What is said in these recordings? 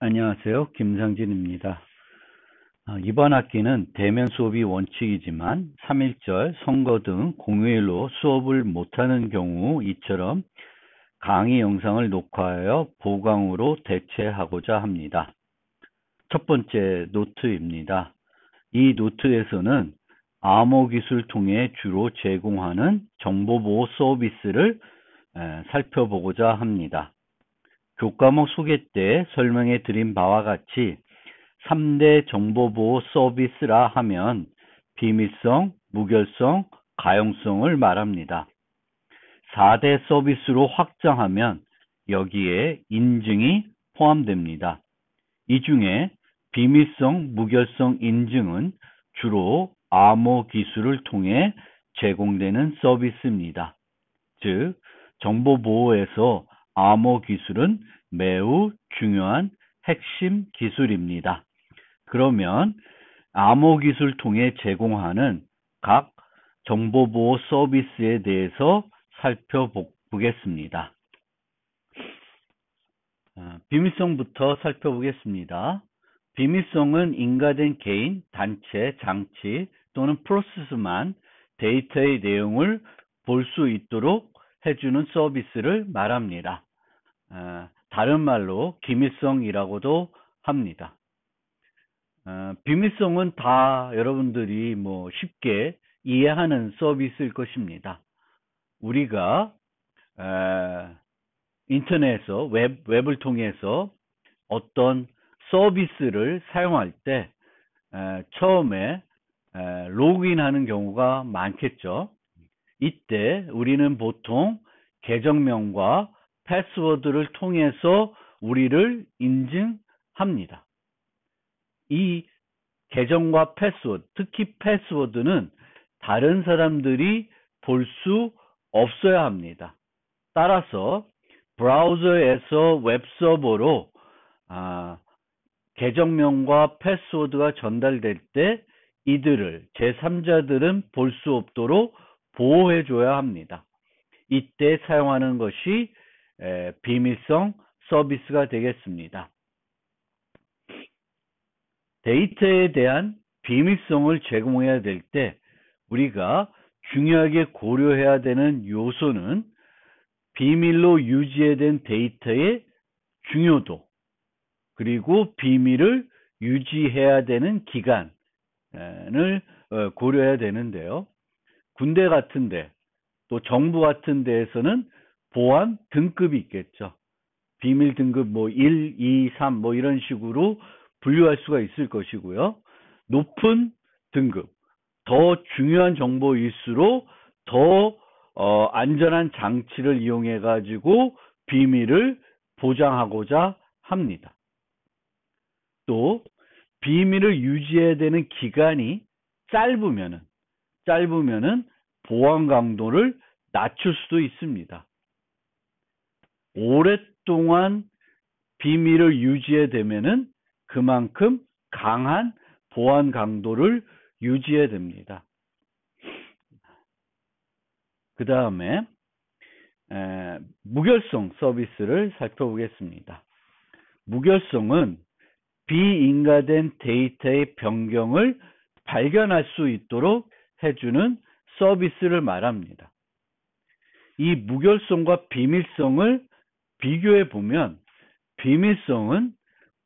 안녕하세요. 김상진입니다. 이번 학기는 대면 수업이 원칙이지만 3.1절, 선거 등 공휴일로 수업을 못하는 경우 이처럼 강의 영상을 녹화하여 보강으로 대체하고자 합니다. 첫 번째 노트입니다. 이 노트에서는 암호기술 통해 주로 제공하는 정보보호 서비스를 살펴보고자 합니다. 교과목 소개 때 설명해 드린 바와 같이 3대 정보보호 서비스라 하면 비밀성, 무결성, 가용성을 말합니다. 4대 서비스로 확장하면 여기에 인증이 포함됩니다. 이 중에 비밀성, 무결성 인증은 주로 암호 기술을 통해 제공되는 서비스입니다. 즉, 정보보호에서 암호 기술은 매우 중요한 핵심 기술입니다. 그러면 암호 기술 통해 제공하는 각 정보보호 서비스에 대해서 살펴보겠습니다. 비밀성부터 살펴보겠습니다. 비밀성은 인가된 개인, 단체, 장치 또는 프로세스만 데이터의 내용을 볼 수 있도록 해주는 서비스를 말합니다. 다른 말로 기밀성이라고도 합니다. 비밀성은 다 여러분들이 쉽게 이해하는 서비스일 것입니다. 우리가 인터넷에서 웹을 통해서 어떤 서비스를 사용할 때 처음에 로그인하는 경우가 많겠죠. 이때 우리는 보통 계정명과 패스워드를 통해서 우리를 인증합니다. 이 계정과 패스워드, 특히 패스워드는 다른 사람들이 볼 수 없어야 합니다. 따라서 브라우저에서 웹서버로 계정명과 패스워드가 전달될 때 이들을 제3자들은 볼 수 없도록 보호해 줘야 합니다. 이때 사용하는 것이 비밀성 서비스가 되겠습니다. 데이터에 대한 비밀성을 제공해야 될 때 우리가 중요하게 고려해야 되는 요소는 비밀로 유지된 데이터의 중요도, 그리고 비밀을 유지해야 되는 기간을 고려해야 되는데요. 군대 같은데 또 정부 같은 데에서는 보안 등급이 있겠죠. 비밀 등급 1, 2, 3 이런 식으로 분류할 수가 있을 것이고요. 높은 등급, 더 중요한 정보일수록 더 안전한 장치를 이용해 가지고 비밀을 보장하고자 합니다. 또 비밀을 유지해야 되는 기간이 짧으면은 보안 강도를 낮출 수도 있습니다. 오랫동안 비밀을 유지해야 되면은 그만큼 강한 보안 강도를 유지해야 됩니다. 그 다음에 무결성 서비스를 살펴보겠습니다. 무결성은 비인가된 데이터의 변경을 발견할 수 있도록 해주는 서비스를 말합니다. 이 무결성과 비밀성을 비교해 보면 비밀성은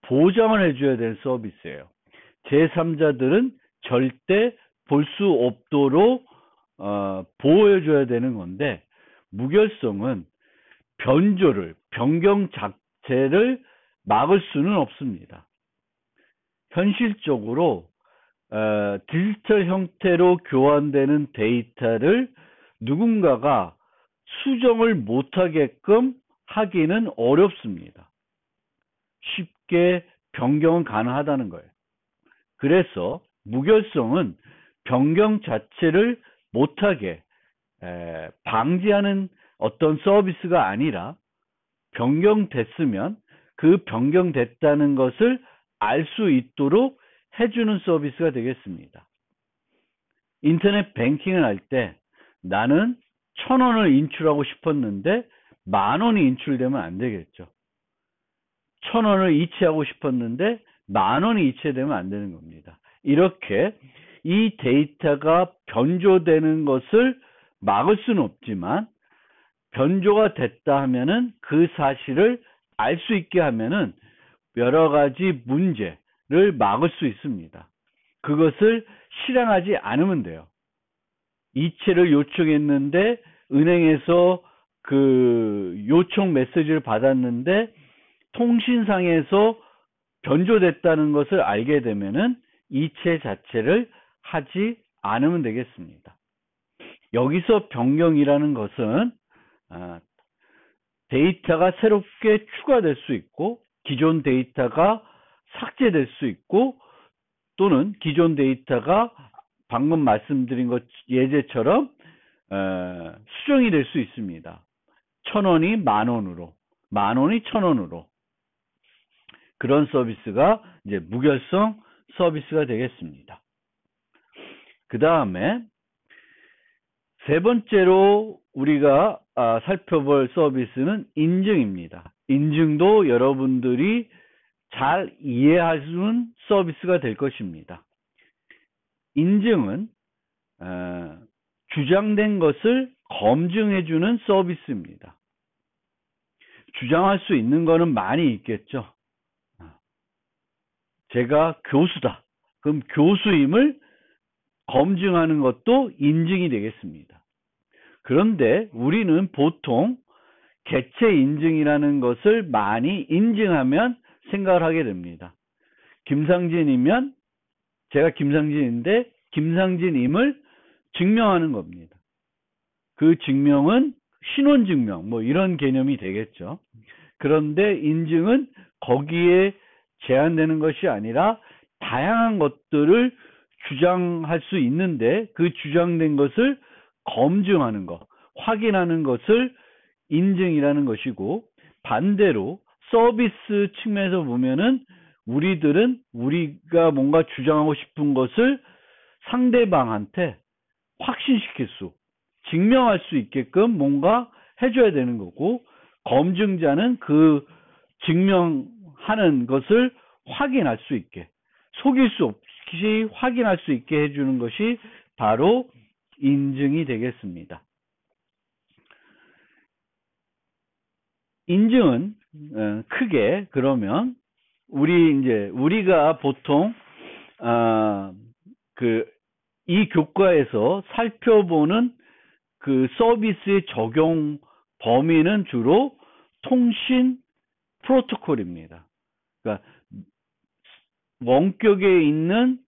보장을 해줘야 되는 서비스예요. 제3자들은 절대 볼 수 없도록 보호해줘야 되는 건데, 무결성은 변경 자체를 막을 수는 없습니다. 현실적으로 디지털 형태로 교환되는 데이터를 누군가가 수정을 못하게끔 하기는 어렵습니다. 쉽게 변경은 가능하다는 거예요. 그래서 무결성은 변경 자체를 못하게 방지하는 어떤 서비스가 아니라 변경됐으면 그 변경됐다는 것을 알 수 있도록 해주는 서비스가 되겠습니다. 인터넷 뱅킹을 할 때 나는 1,000원을 인출하고 싶었는데 10,000원이 인출되면 안 되겠죠. 1,000원을 이체하고 싶었는데 10,000원이 이체되면 안 되는 겁니다. 이렇게 이 데이터가 변조되는 것을 막을 수는 없지만 변조가 됐다 하면은 그 사실을 알 수 있게 하면은 여러 가지 문제를 막을 수 있습니다. 그것을 실행하지 않으면 돼요. 이체를 요청했는데 은행에서 그 요청 메시지를 받았는데 통신상에서 변조됐다는 것을 알게 되면은 이체 자체를 하지 않으면 되겠습니다. 여기서 변경이라는 것은 데이터가 새롭게 추가될 수 있고 기존 데이터가 삭제될 수 있고 또는 기존 데이터가 방금 말씀드린 것 예제처럼 수정이 될 수 있습니다. 1,000원이 10,000원으로, 10,000원이 1,000원으로 그런 서비스가 이제 무결성 서비스가 되겠습니다. 그 다음에 세 번째로 우리가 살펴볼 서비스는 인증입니다. 인증도 여러분들이 잘 이해하는 서비스가 될 것입니다. 인증은 주장된 것을 검증해주는 서비스입니다. 주장할 수 있는 거는 많이 있겠죠. 제가 교수다. 그럼 교수임을 검증하는 것도 인증이 되겠습니다. 그런데 우리는 보통 개체 인증이라는 것을 많이 인증하면 생각을 하게 됩니다. 김상진이면 제가 김상진인데 김상진임을 증명하는 겁니다. 그 증명은 신원증명 뭐 이런 개념이 되겠죠. 그런데 인증은 거기에 제한되는 것이 아니라 다양한 것들을 주장할 수 있는데 그 주장된 것을 검증하는 것, 확인하는 것을 인증이라는 것이고 반대로 서비스 측면에서 보면은 우리가 뭔가 주장하고 싶은 것을 상대방한테 확신시킬 수, 증명할 수 있게끔 뭔가 해줘야 되는 거고 검증자는 그 증명하는 것을 확인할 수 있게 속일 수 없이 확인할 수 있게 해주는 것이 바로 인증이 되겠습니다. 인증은 크게 그러면 우리가 보통 이 교과에서 살펴보는 그 서비스의 적용 범위는 주로 통신 프로토콜입니다. 그러니까 원격에 있는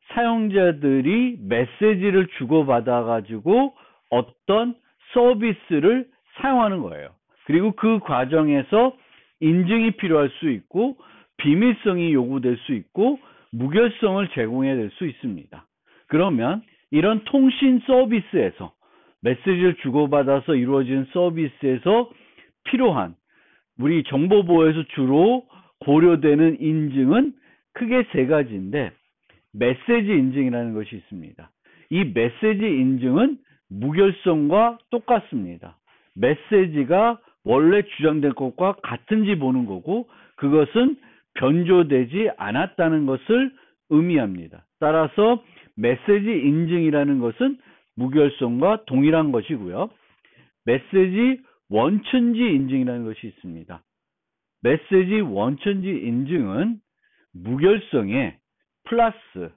사용자들이 메시지를 주고받아 가지고 어떤 서비스를 사용하는 거예요. 그리고 그 과정에서 인증이 필요할 수 있고 비밀성이 요구될 수 있고 무결성을 제공해야 될 수 있습니다. 그러면 이런 통신 서비스에서 메시지를 주고받아서 이루어지는 서비스에서 필요한 우리 정보보호에서 주로 고려되는 인증은 크게 세 가지인데 메시지 인증이라는 것이 있습니다. 이 메시지 인증은 무결성과 똑같습니다. 메시지가 원래 주장된 것과 같은지 보는 거고 그것은 변조되지 않았다는 것을 의미합니다. 따라서 메시지 인증이라는 것은 무결성과 동일한 것이고요. 메시지 원천지 인증이라는 것이 있습니다. 메시지 원천지 인증은 무결성에 플러스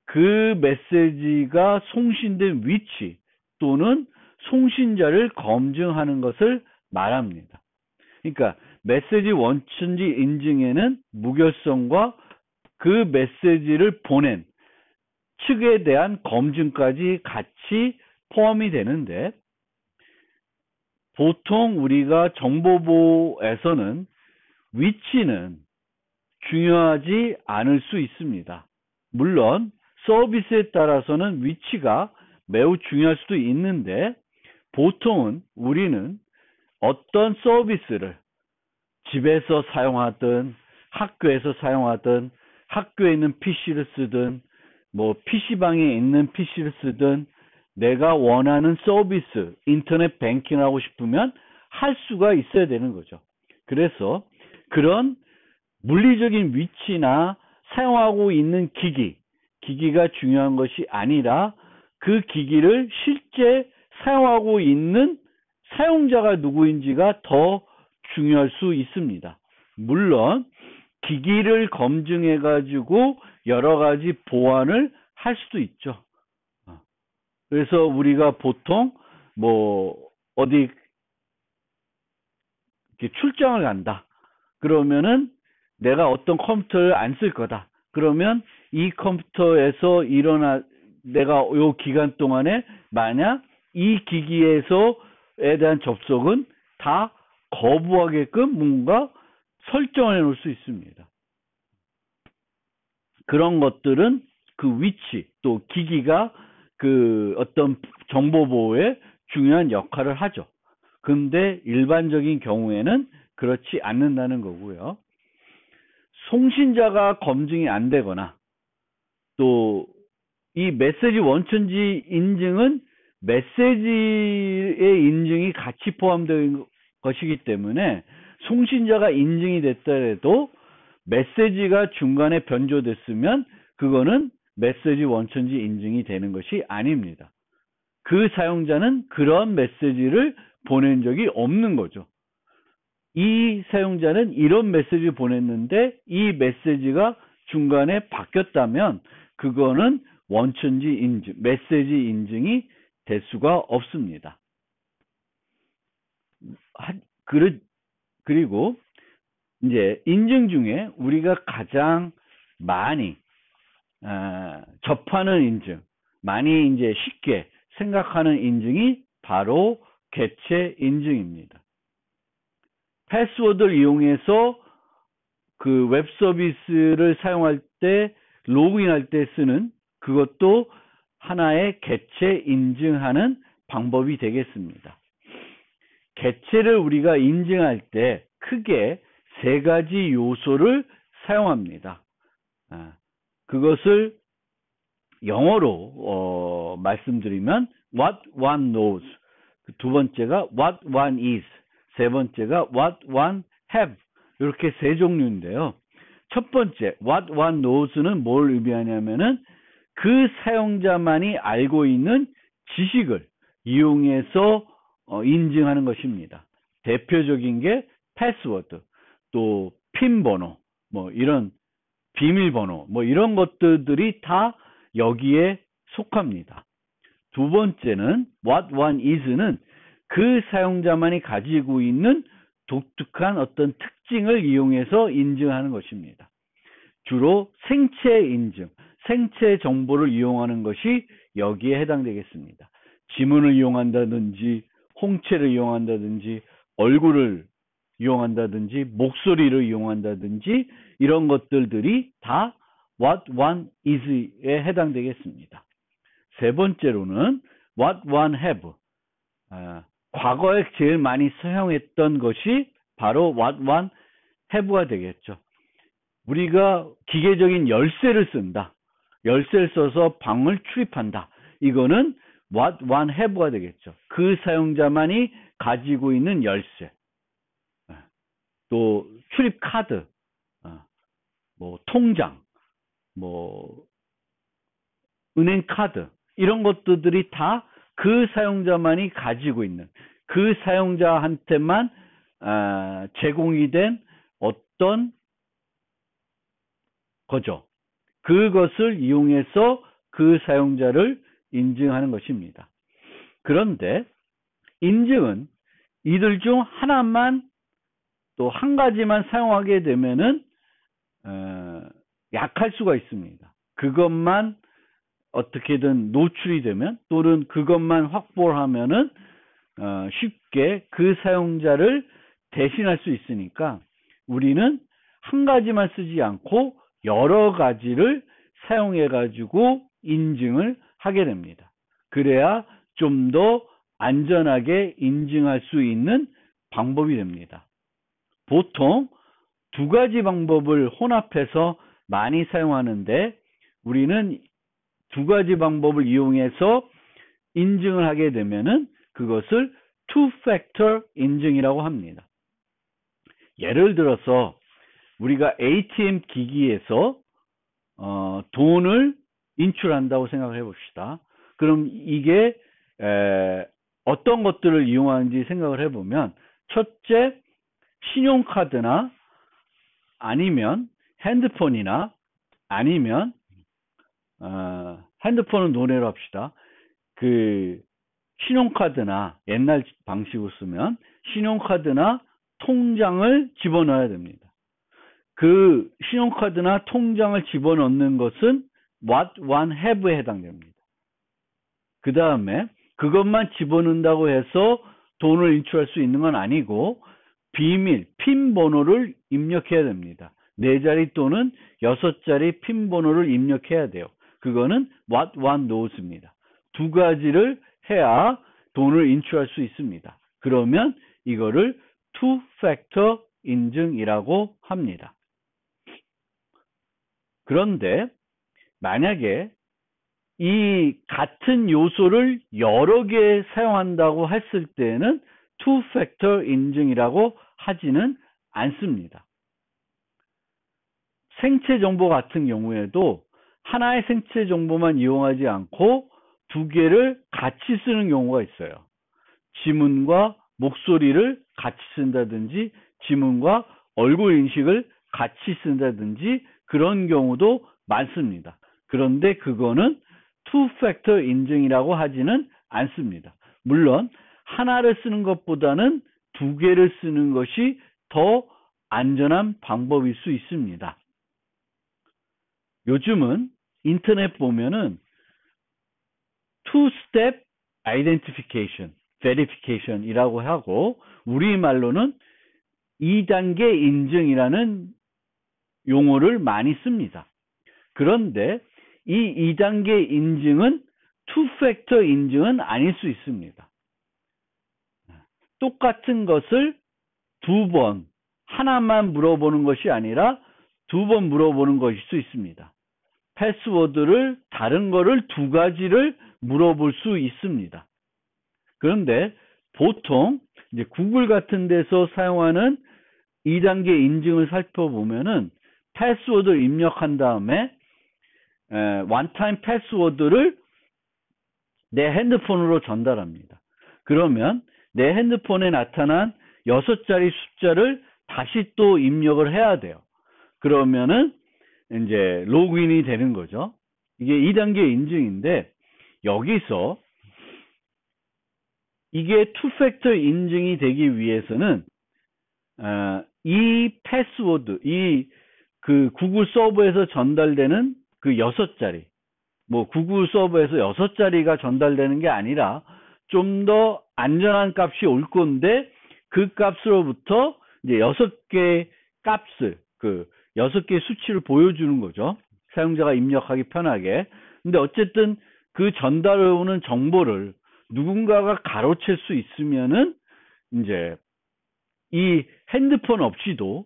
그 메시지가 송신된 위치 또는 송신자를 검증하는 것을 말합니다. 그러니까 메시지 원천지 인증에는 무결성과 그 메시지를 보낸 측에 대한 검증까지 같이 포함이 되는데 보통 우리가 정보보호에서는 위치는 중요하지 않을 수 있습니다. 물론 서비스에 따라서는 위치가 매우 중요할 수도 있는데 보통은 우리는 어떤 서비스를 집에서 사용하든 학교에서 사용하든 학교에 있는 PC를 쓰든 뭐 PC방에 있는 PC를 쓰든 내가 원하는 서비스 인터넷 뱅킹을 하고 싶으면 할 수가 있어야 되는 거죠. 그래서 그런 물리적인 위치나 사용하고 있는 기기가 중요한 것이 아니라 그 기기를 실제 사용하고 있는 사용자가 누구인지가 더 중요할 수 있습니다. 물론 기기를 검증해 가지고 여러 가지 보완을 할 수도 있죠. 그래서 우리가 보통 뭐 어디 이렇게 출장을 간다. 그러면은 내가 어떤 컴퓨터를 안 쓸 거다. 그러면 이 컴퓨터에서 내가 요 기간 동안에 만약 이 기기에서에 대한 접속은 다 거부하게끔 뭔가 설정을 해 놓을 수 있습니다. 그런 것들은 그 위치 또 기기가 그 어떤 정보 보호에 중요한 역할을 하죠. 근데 일반적인 경우에는 그렇지 않는다는 거고요. 송신자가 검증이 안 되거나 또 이 메시지 원천지 인증은 메시지의 인증이 같이 포함된 것이기 때문에 송신자가 인증이 됐다 해도 메시지가 중간에 변조됐으면 그거는 메시지 원천지 인증이 되는 것이 아닙니다. 그 사용자는 그런 메시지를 보낸 적이 없는 거죠. 이 사용자는 이런 메시지를 보냈는데 이 메시지가 중간에 바뀌었다면 그거는 원천지 인증, 메시지 인증이 될 수가 없습니다. 그리고 이제 인증 중에 우리가 가장 많이 접하는 인증, 많이 이제 쉽게 생각하는 인증이 바로 객체 인증입니다. 패스워드를 이용해서 그 웹 서비스를 사용할 때 로그인할 때 쓰는 그것도 하나의 객체 인증하는 방법이 되겠습니다. 객체를 우리가 인증할 때 크게 세 가지 요소를 사용합니다. 그것을 영어로 말씀드리면 what one knows, 두 번째가 what one is, 세 번째가 what one have, 이렇게 세 종류인데요. 첫 번째 what one knows는 뭘 의미하냐면은 그 사용자만이 알고 있는 지식을 이용해서 인증하는 것입니다. 대표적인 게 패스워드, 또 핀 번호, 뭐 이런 비밀번호, 뭐 이런 것들이 다 여기에 속합니다. 두 번째는 what one is는 그 사용자만이 가지고 있는 독특한 어떤 특징을 이용해서 인증하는 것입니다. 주로 생체 인증, 생체 정보를 이용하는 것이 여기에 해당되겠습니다. 지문을 이용한다든지 홍채를 이용한다든지 얼굴을 이용한다든지 목소리를 이용한다든지 이런 것들이 다 what one is에 해당되겠습니다. 세 번째로는 what one have, 과거에 제일 많이 사용했던 것이 바로 what one have가 되겠죠. 우리가 기계적인 열쇠를 쓴다. 열쇠를 써서 방을 출입한다. 이거는 what one have가 되겠죠. 그 사용자만이 가지고 있는 열쇠. 또 출입 카드, 뭐 통장, 뭐 은행 카드, 이런 것들이 다 그 사용자만이 가지고 있는, 그 사용자한테만 제공이 된 어떤 거죠. 그것을 이용해서 그 사용자를 인증하는 것입니다. 그런데 인증은 이들 중 하나만, 또 한 가지만 사용하게 되면은 약할 수가 있습니다. 그것만 어떻게든 노출이 되면, 또는 그것만 확보를 하면은 쉽게 그 사용자를 대신할 수 있으니까 우리는 한 가지만 쓰지 않고 여러 가지를 사용해 가지고 인증을 하게 됩니다. 그래야 좀 더 안전하게 인증할 수 있는 방법이 됩니다. 보통 두 가지 방법을 혼합해서 많이 사용하는데 우리는 두 가지 방법을 이용해서 인증을 하게 되면은 그것을 two-factor 인증이라고 합니다. 예를 들어서 우리가 ATM 기기에서 돈을 인출한다고 생각을 해봅시다. 그럼 이게 어떤 것들을 이용하는지 생각을 해보면, 첫째, 신용카드나 아니면 핸드폰이나 아니면 핸드폰은 노래로 합시다. 그 신용카드나 옛날 방식으로 쓰면 신용카드나 통장을 집어넣어야 됩니다. 그 신용카드나 통장을 집어넣는 것은 what one have에 해당됩니다. 그 다음에 그것만 집어넣는다고 해서 돈을 인출할 수 있는 건 아니고 비밀, 핀 번호를 입력해야 됩니다. 4자리 또는 6자리 핀 번호를 입력해야 돼요. 그거는 what one knows입니다. 두 가지를 해야 돈을 인출할 수 있습니다. 그러면 이거를 two-factor 인증이라고 합니다. 그런데 만약에 이 같은 요소를 여러 개 사용한다고 했을 때는 two-factor 인증이라고 하지는 않습니다. 생체 정보 같은 경우에도 하나의 생체 정보만 이용하지 않고 두 개를 같이 쓰는 경우가 있어요. 지문과 목소리를 같이 쓴다든지 지문과 얼굴 인식을 같이 쓴다든지 그런 경우도 많습니다. 그런데 그거는 투-팩터 인증이라고 하지는 않습니다. 물론 하나를 쓰는 것보다는 두 개를 쓰는 것이 더 안전한 방법일 수 있습니다. 요즘은 인터넷 보면은 two-step identification, verification 이라고 하고 우리말로는 2단계 인증이라는 용어를 많이 씁니다. 그런데 이 2단계 인증은 투-팩터 인증은 아닐 수 있습니다. 똑같은 것을 두 번, 하나만 물어보는 것이 아니라 두 번 물어보는 것일 수 있습니다. 패스워드를 다른 거를 두 가지를 물어볼 수 있습니다. 그런데 보통 이제 구글 같은 데서 사용하는 2단계 인증을 살펴보면은 패스워드를 입력한 다음에 원타임 패스워드를 내 핸드폰으로 전달합니다. 그러면 내 핸드폰에 나타난 6자리 숫자를 다시 또 입력을 해야 돼요. 그러면은 이제 로그인이 되는 거죠. 이게 2단계 인증인데 여기서 이게 투-팩터 인증이 되기 위해서는 이 패스워드, 그 구글 서버에서 전달되는 그 6자리, 뭐 구글 서버에서 6자리가 전달되는 게 아니라 좀 더 안전한 값이 올 건데 그 값으로부터 이제 6개 값을, 그 6개의 수치를 보여주는 거죠. 사용자가 입력하기 편하게. 근데 어쨌든 그 전달해 오는 정보를 누군가가 가로챌 수 있으면은 이제 이 핸드폰 없이도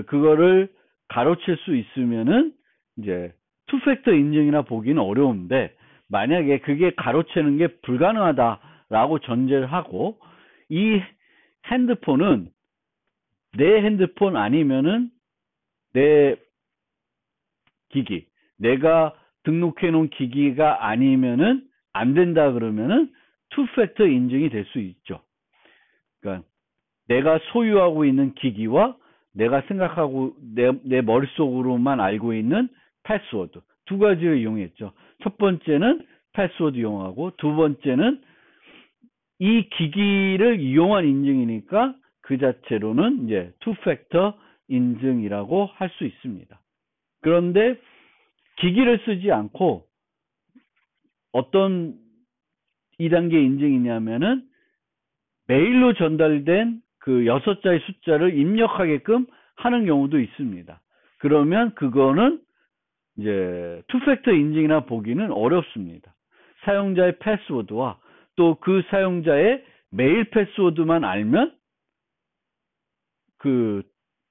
그거를 가로챌 수 있으면은 이제 투팩터 인증이나 보기는 어려운데 만약에 그게 가로채는 게 불가능하다라고 전제를 하고 이 핸드폰은 내 핸드폰 아니면은 내 기기, 내가 등록해 놓은 기기가 아니면은 안 된다 그러면은 투팩터 인증이 될 수 있죠. 그러니까 내가 소유하고 있는 기기와 내가 생각하고 내 머릿속으로만 알고 있는 패스워드 두 가지를 이용했죠. 첫 번째는 패스워드 이용하고 두 번째는 이 기기를 이용한 인증이니까 그 자체로는 이제 투팩터 인증이라고 할 수 있습니다. 그런데 기기를 쓰지 않고 어떤 2단계 인증이냐면은 메일로 전달된 그 6자리 숫자를 입력하게끔 하는 경우도 있습니다. 그러면 그거는 이제 투팩터 인증이나 보기는 어렵습니다. 사용자의 패스워드와 또 그 사용자의 메일 패스워드만 알면 그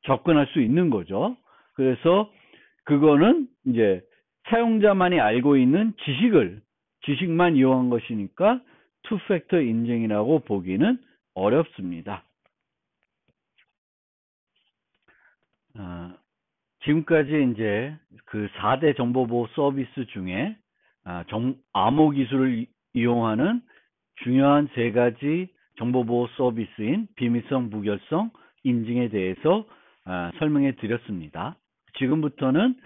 접근할 수 있는 거죠. 그래서 그거는 이제 사용자만이 알고 있는 지식만 이용한 것이니까 투팩터 인증이라고 보기는 어렵습니다. 어, 지금까지 이제 그 4대 정보보호 서비스 중에 암호 기술을 이용하는 중요한 3가지 정보보호 서비스인 비밀성, 무결성, 인증에 대해서 설명해 드렸습니다. 지금부터는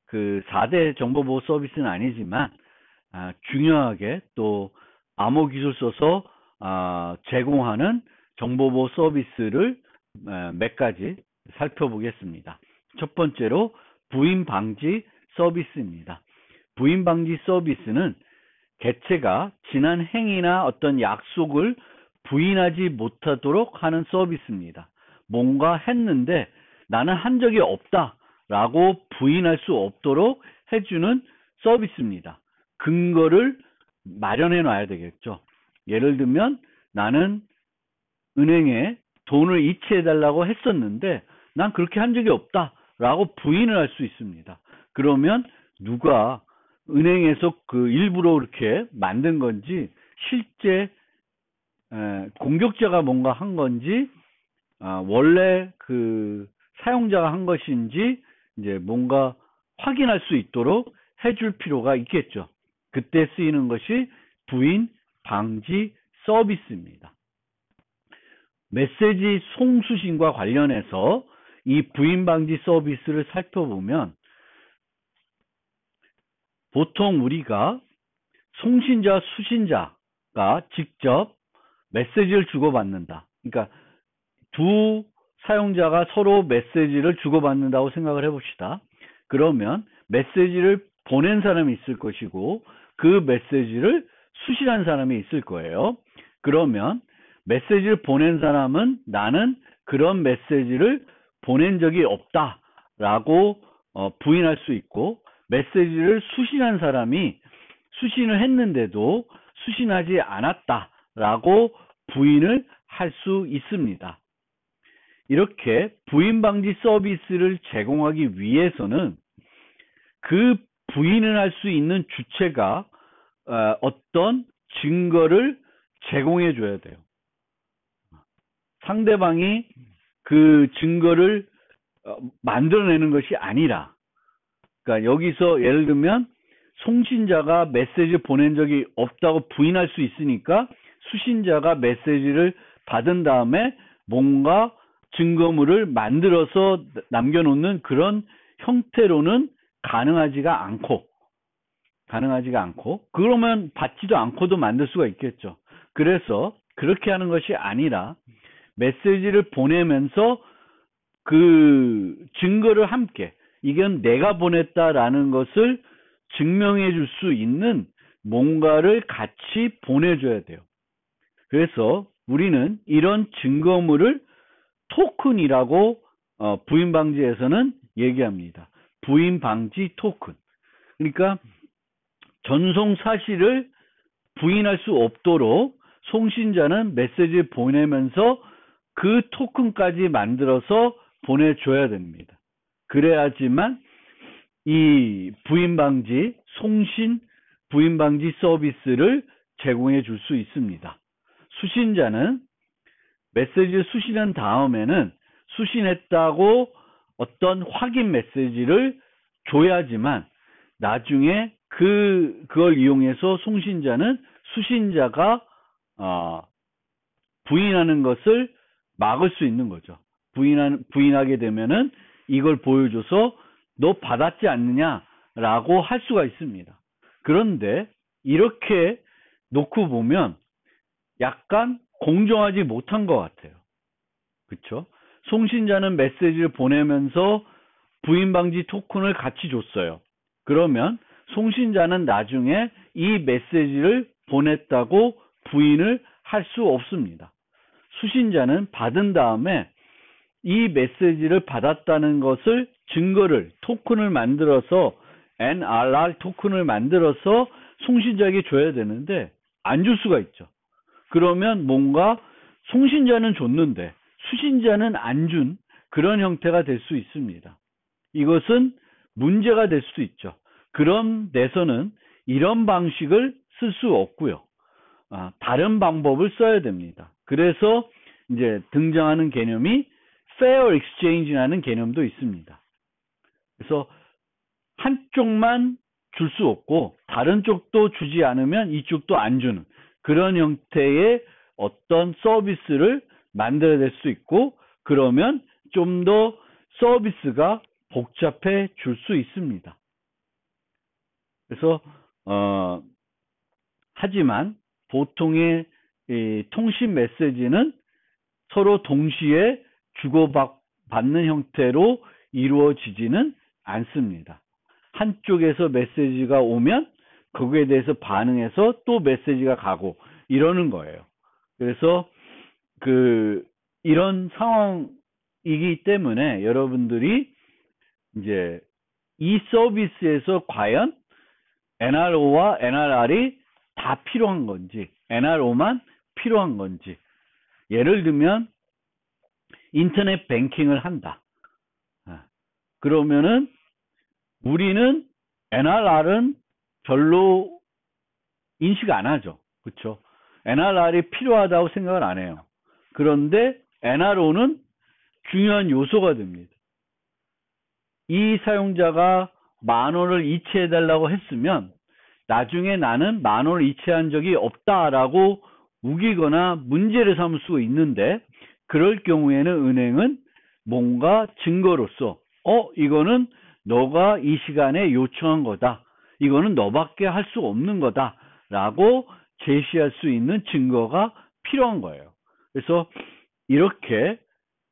그 4대 정보보호 서비스는 아니지만 중요하게 또 암호 기술 써서 제공하는 정보보호 서비스를 몇 가지 살펴보겠습니다. 첫 번째로 부인 방지 서비스입니다. 부인 방지 서비스는 개체가 지난 행위나 어떤 약속을 부인하지 못하도록 하는 서비스입니다. 뭔가 했는데 나는 한 적이 없다 라고 부인할 수 없도록 해주는 서비스입니다. 근거를 마련해 놔야 되겠죠. 예를 들면 나는 은행에 돈을 이체해 달라고 했었는데 난 그렇게 한 적이 없다 라고 부인을 할 수 있습니다. 그러면 누가 은행에서 그 일부러 그렇게 만든 건지 실제 공격자가 뭔가 한 건지 원래 그 사용자가 한 것인지 이제 뭔가 확인할 수 있도록 해줄 필요가 있겠죠. 그때 쓰이는 것이 부인 방지 서비스입니다. 메시지 송수신과 관련해서 이 부인 방지 서비스를 살펴보면 보통 우리가 송신자, 수신자가 직접 메시지를 주고받는다. 그러니까 두 사용자가 서로 메시지를 주고받는다고 생각을 해봅시다. 그러면 메시지를 보낸 사람이 있을 것이고 그 메시지를 수신한 사람이 있을 거예요. 그러면 메시지를 보낸 사람은 나는 그런 메시지를 보낸 적이 없다라고 부인할 수 있고 메시지를 수신한 사람이 수신을 했는데도 수신하지 않았다라고 부인을 할 수 있습니다. 이렇게 부인 방지 서비스를 제공하기 위해서는 그 부인을 할 수 있는 주체가 어떤 증거를 제공해 줘야 돼요. 상대방이 그 증거를 만들어내는 것이 아니라, 그러니까 여기서 예를 들면 송신자가 메시지를 보낸 적이 없다고 부인할 수 있으니까 수신자가 메시지를 받은 다음에 뭔가 증거물을 만들어서 남겨놓는 그런 형태로는 가능하지가 않고 그러면 받지도 않고도 만들 수가 있겠죠. 그래서 그렇게 하는 것이 아니라 메시지를 보내면서 그 증거를 함께 이건 내가 보냈다라는 것을 증명해 줄 수 있는 뭔가를 같이 보내줘야 돼요. 그래서 우리는 이런 증거물을 토큰이라고 부인 방지에서는 얘기합니다. 부인 방지 토큰. 그러니까 전송 사실을 부인할 수 없도록 송신자는 메시지를 보내면서 그 토큰까지 만들어서 보내줘야 됩니다. 그래야지만 이 부인 방지, 송신 부인 방지 서비스를 제공해 줄 수 있습니다. 수신자는 메시지를 수신한 다음에는 수신했다고 어떤 확인 메시지를 줘야지만 나중에 그걸 이용해서 송신자는 수신자가 부인하는 것을 막을 수 있는 거죠. 부인하게 되면은 이걸 보여줘서 너 받았지 않느냐라고 할 수가 있습니다. 그런데 이렇게 놓고 보면 약간 공정하지 못한 것 같아요. 그렇죠? 송신자는 메시지를 보내면서 부인 방지 토큰을 같이 줬어요. 그러면 송신자는 나중에 이 메시지를 보냈다고 부인을 할 수 없습니다. 수신자는 받은 다음에 이 메시지를 받았다는 것을 증거를 토큰을 만들어서 NRR 토큰을 만들어서 송신자에게 줘야 되는데 안 줄 수가 있죠. 그러면 뭔가 송신자는 줬는데 수신자는 안 준 그런 형태가 될 수 있습니다. 이것은 문제가 될 수도 있죠. 그런 데서는 이런 방식을 쓸 수 없고요. 다른 방법을 써야 됩니다. 그래서 이제 등장하는 개념이 fair exchange라는 개념도 있습니다. 그래서 한쪽만 줄 수 없고 다른 쪽도 주지 않으면 이쪽도 안 주는 그런 형태의 어떤 서비스를 만들어낼 수 있고, 그러면 좀 더 서비스가 복잡해질 수 있습니다. 그래서 하지만 보통의 이 통신 메시지는 서로 동시에 주고받는 형태로 이루어지지는 않습니다. 한쪽에서 메시지가 오면 거기에 대해서 반응해서 또 메시지가 가고 이러는 거예요. 그래서 이런 상황이기 때문에 여러분들이 이제 이 서비스에서 과연 NRO와 NRR이 다 필요한 건지, NRO만 필요한 건지. 예를 들면 인터넷 뱅킹을 한다. 그러면은 우리는 NRR은 별로 인식 안 하죠. 그렇죠? NRR이 필요하다고 생각을 안 해요. 그런데 NRO는 중요한 요소가 됩니다. 이 사용자가 10,000원을 이체해달라고 했으면 나중에 나는 10,000원을 이체한 적이 없다라고 우기거나 문제를 삼을 수 있는데, 그럴 경우에는 은행은 뭔가 증거로서 이거는 너가 이 시간에 요청한 거다. 이거는 너밖에 할 수 없는 거다. 라고 제시할 수 있는 증거가 필요한 거예요. 그래서 이렇게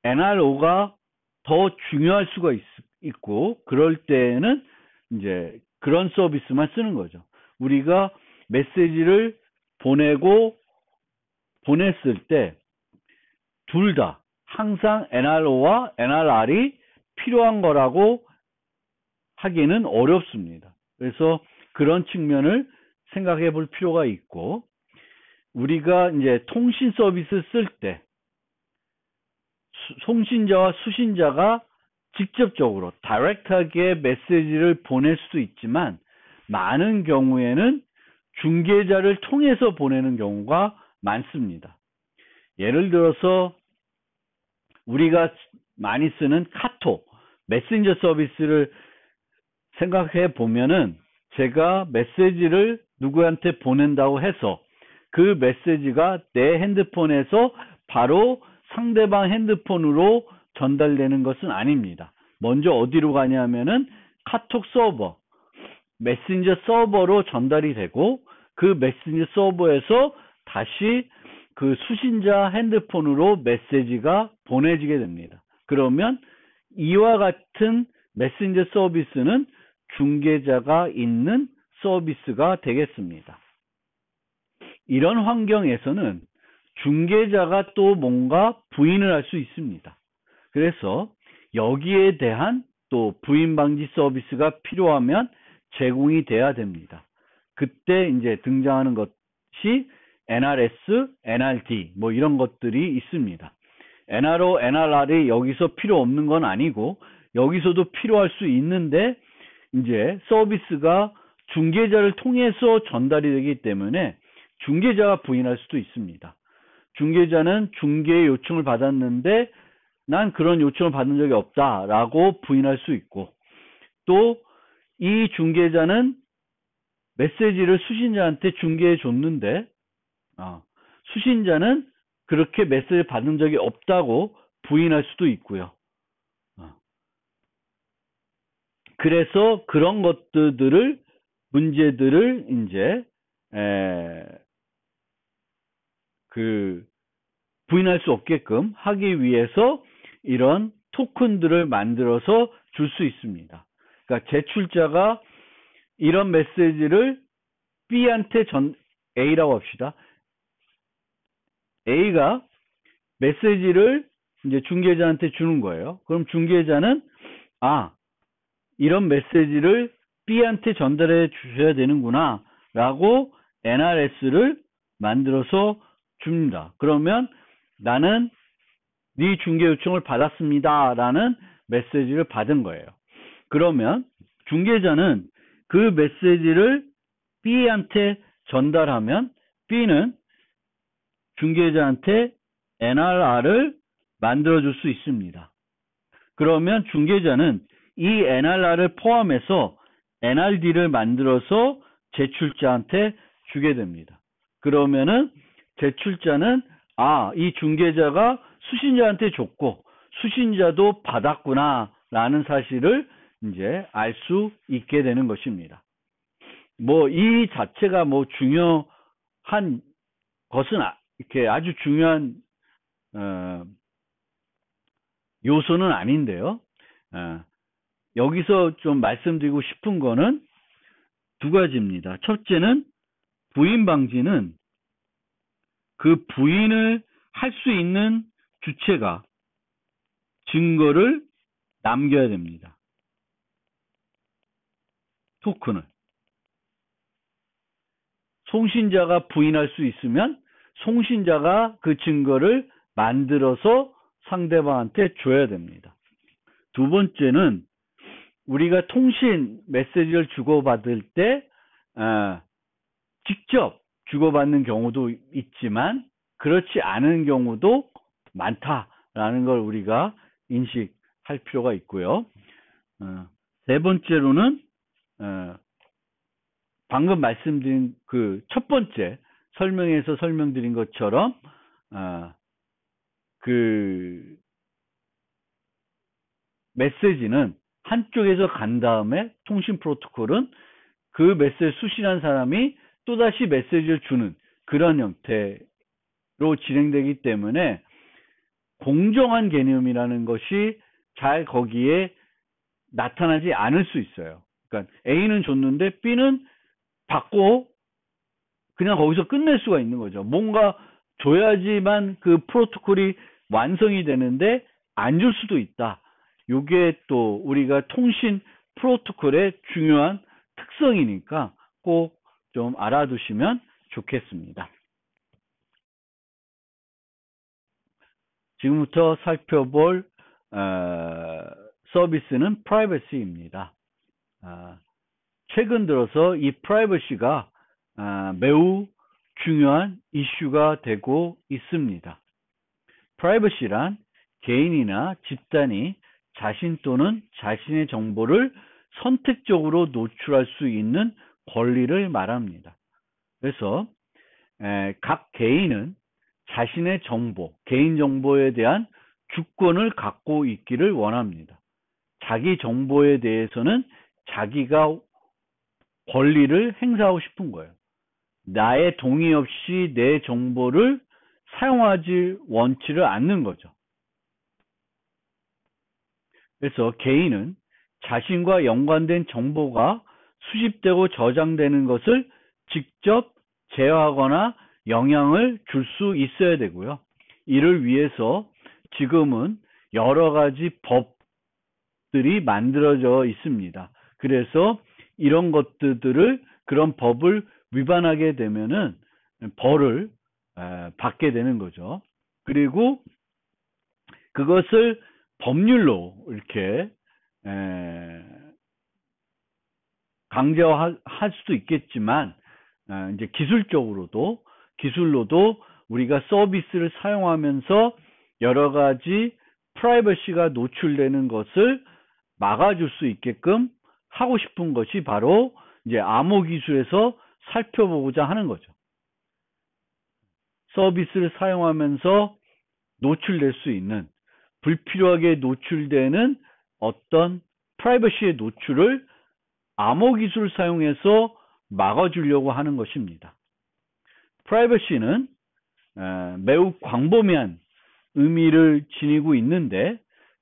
NRO가 더 중요할 수가 있고, 그럴 때는 이제 그런 서비스만 쓰는 거죠. 우리가 메시지를 보냈을 때 둘 다 항상 NRO와 NRR이 필요한 거라고 하기는 어렵습니다. 그래서 그런 측면을 생각해 볼 필요가 있고, 우리가 이제 통신 서비스 쓸 때 송신자와 수신자가 직접적으로 다이렉트하게 메시지를 보낼 수도 있지만, 많은 경우에는 중개자를 통해서 보내는 경우가 많습니다. 예를 들어서 우리가 많이 쓰는 카톡, 메신저 서비스를 생각해 보면은, 제가 메시지를 누구한테 보낸다고 해서 그 메시지가 내 핸드폰에서 바로 상대방 핸드폰으로 전달되는 것은 아닙니다. 먼저 어디로 가냐면은 카톡 서버, 메신저 서버로 전달이 되고, 그 메신저 서버에서 다시 그 수신자 핸드폰으로 메시지가 보내지게 됩니다. 그러면 이와 같은 메신저 서비스는 중개자가 있는 서비스가 되겠습니다. 이런 환경에서는 중개자가 또 뭔가 부인을 할 수 있습니다. 그래서 여기에 대한 또 부인 방지 서비스가 필요하면 제공이 돼야 됩니다. 그때 이제 등장하는 것이 NRS, NRD 뭐 이런 것들이 있습니다. NRO, NRR이 여기서 필요 없는 건 아니고 여기서도 필요할 수 있는데, 이제 서비스가 중개자를 통해서 전달이 되기 때문에 중개자가 부인할 수도 있습니다. 중개자는 중개 요청을 받았는데 난 그런 요청을 받은 적이 없다라고 부인할 수 있고, 또 이 중개자는 메시지를 수신자한테 중개해 줬는데 수신자는 그렇게 메시지를 받은 적이 없다고 부인할 수도 있고요. 그래서 그런 것들을, 문제들을 이제 부인할 수 없게끔 하기 위해서 이런 토큰들을 만들어서 줄 수 있습니다. 그러니까 제출자가 이런 메시지를 B한테 A라고 합시다. A가 메시지를 이제 중개자한테 주는 거예요. 그럼 중개자는 이런 메시지를 B한테 전달해 주셔야 되는구나 라고 NRS를 만들어서 줍니다. 그러면 나는 네 중개 요청을 받았습니다 라는 메시지를 받은 거예요. 그러면 중개자는 그 메시지를 B한테 전달하면 B는 중개자한테 NRR을 만들어 줄 수 있습니다. 그러면 중개자는 이 NRR을 포함해서 NRD를 만들어서 제출자한테 주게 됩니다. 그러면은 제출자는 이 중개자가 수신자한테 줬고 수신자도 받았구나 라는 사실을 이제 알 수 있게 되는 것입니다. 뭐 이 자체가 뭐 중요한 것은 이렇게 아주 중요한 요소는 아닌데요. 여기서 좀 말씀드리고 싶은 거는 두 가지입니다. 첫째는 부인 방지는 그 부인을 할 수 있는 주체가 증거를 남겨야 됩니다. 토큰을. 송신자가 부인할 수 있으면 송신자가 그 증거를 만들어서 상대방한테 줘야 됩니다. 두 번째는 우리가 통신 메시지를 주고받을 때 직접 주고받는 경우도 있지만 그렇지 않은 경우도 많다라는 걸 우리가 인식할 필요가 있고요. 세 번째로는 방금 말씀드린 그 첫 번째 설명에서 설명드린 것처럼 그 메시지는 한쪽에서 간 다음에 통신 프로토콜은 그 메시지를 수신한 사람이 또다시 메시지를 주는 그런 형태로 진행되기 때문에 공정한 개념이라는 것이 잘 거기에 나타나지 않을 수 있어요. 그러니까 A는 줬는데 B는 받고 그냥 거기서 끝낼 수가 있는 거죠. 뭔가 줘야지만 그 프로토콜이 완성이 되는데 안 줄 수도 있다. 이게 또 우리가 통신 프로토콜의 중요한 특성이니까 꼭 좀 알아두시면 좋겠습니다. 지금부터 살펴볼 서비스는 프라이버시입니다. 최근 들어서 이 프라이버시가 매우 중요한 이슈가 되고 있습니다. 프라이버시란 개인이나 집단이 자신 또는 자신의 정보를 선택적으로 노출할 수 있는 권리를 말합니다. 그래서 각 개인은 자신의 정보, 개인정보에 대한 주권을 갖고 있기를 원합니다. 자기 정보에 대해서는 자기가 권리를 행사하고 싶은 거예요. 나의 동의 없이 내 정보를 사용하지 원치를 않는 거죠. 그래서 개인은 자신과 연관된 정보가 수집되고 저장되는 것을 직접 제어하거나 영향을 줄 수 있어야 되고요. 이를 위해서 지금은 여러 가지 법들이 만들어져 있습니다. 그래서 이런 것들을 그런 법을 위반하게 되면은 벌을 받게 되는 거죠. 그리고 그것을 법률로 이렇게 강제화할 수도 있겠지만 이제 기술로도 우리가 서비스를 사용하면서 여러 가지 프라이버시가 노출되는 것을 막아줄 수 있게끔 하고 싶은 것이 바로 이제 암호 기술에서 살펴보고자 하는 거죠. 서비스를 사용하면서 노출될 수 있는 불필요하게 노출되는 어떤 프라이버시의 노출을 암호 기술을 사용해서 막아주려고 하는 것입니다. 프라이버시는 매우 광범위한 의미를 지니고 있는데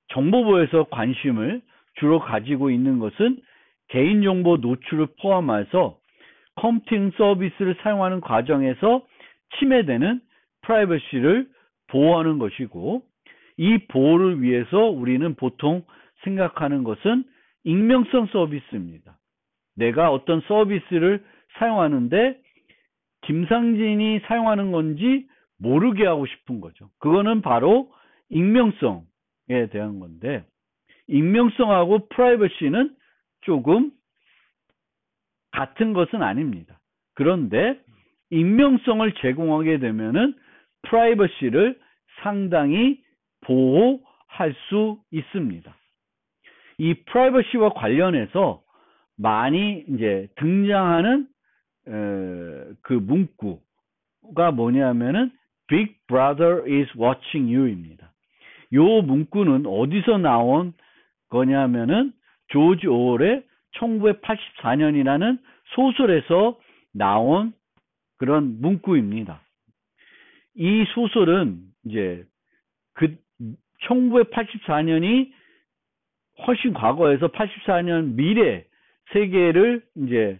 정보보호에서 관심을 주로 가지고 있는 것은 개인정보 노출을 포함해서 컴퓨팅 서비스를 사용하는 과정에서 침해되는 프라이버시를 보호하는 것이고 이 보호를 위해서 우리는 보통 생각하는 것은 익명성 서비스입니다. 내가 어떤 서비스를 사용하는데 김상진이 사용하는 건지 모르게 하고 싶은 거죠. 그거는 바로 익명성에 대한 건데 익명성하고 프라이버시는 조금 같은 것은 아닙니다. 그런데 익명성을 제공하게 되면은 프라이버시를 상당히 보호할 수 있습니다. 이 프라이버시와 관련해서 많이 이제 등장하는 그 문구가 뭐냐면은 Big Brother is watching you입니다. 요 문구는 어디서 나온 거냐면은 조지 오웰의 1984년이라는 소설에서 나온 그런 문구입니다. 이 소설은 이제 그 1984년이 훨씬 과거에서 84년 미래 세계를 이제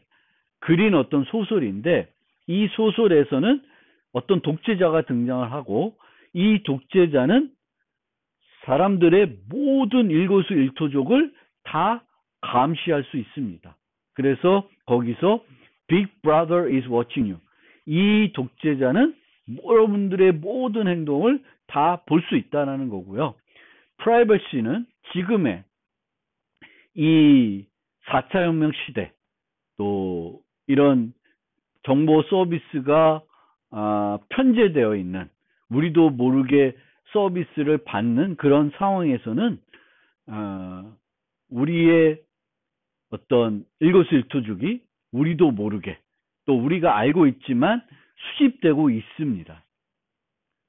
그린 어떤 소설인데, 이 소설에서는 어떤 독재자가 등장을 하고, 이 독재자는 사람들의 모든 일거수일투족을 다 감시할 수 있습니다. 그래서 거기서 Big Brother is watching you. 이 독재자는 여러분들의 모든 행동을 다 볼 수 있다는 거고요. 프라이버시는 지금의 이 4차 혁명 시대, 또 이런 정보 서비스가 편제되어 있는, 우리도 모르게 서비스를 받는 그런 상황에서는 우리의 어떤 일거수일투족이 우리도 모르게, 또 우리가 알고 있지만 수집되고 있습니다.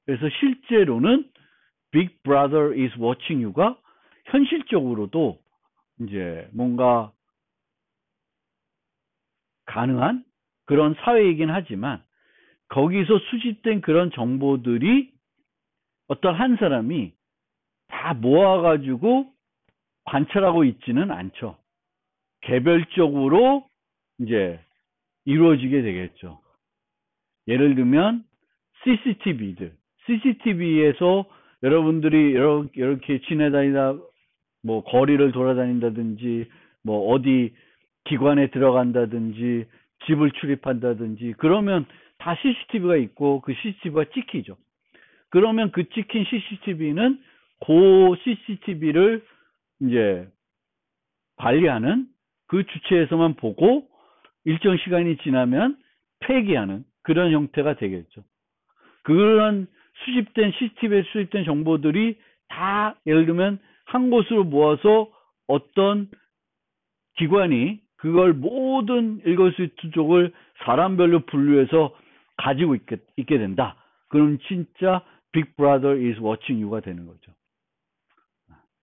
그래서 실제로는 Big Brother is watching you가 현실적으로도 이제 뭔가 가능한 그런 사회이긴 하지만, 거기서 수집된 그런 정보들이 어떤 한 사람이 다 모아가지고 관찰하고 있지는 않죠. 개별적으로 이제 이루어지게 되겠죠. 예를 들면 CCTV에서 여러분들이 이렇게 지내다니다 뭐 거리를 돌아다닌다든지, 뭐 어디 기관에 들어간다든지, 집을 출입한다든지, 그러면 다 CCTV가 있고 그 CCTV가 찍히죠. 그러면 그 찍힌 CCTV는 그 CCTV를 이제 관리하는 그 주체에서만 보고 일정 시간이 지나면 폐기하는 그런 형태가 되겠죠. 그런 수집된 CCTV에 수집된 정보들이 다 예를 들면 한 곳으로 모아서 어떤 기관이 그걸 모든 일거수일투족을 사람별로 분류해서 가지고 있게 된다. 그럼 진짜 Big Brother is watching you가 되는 거죠.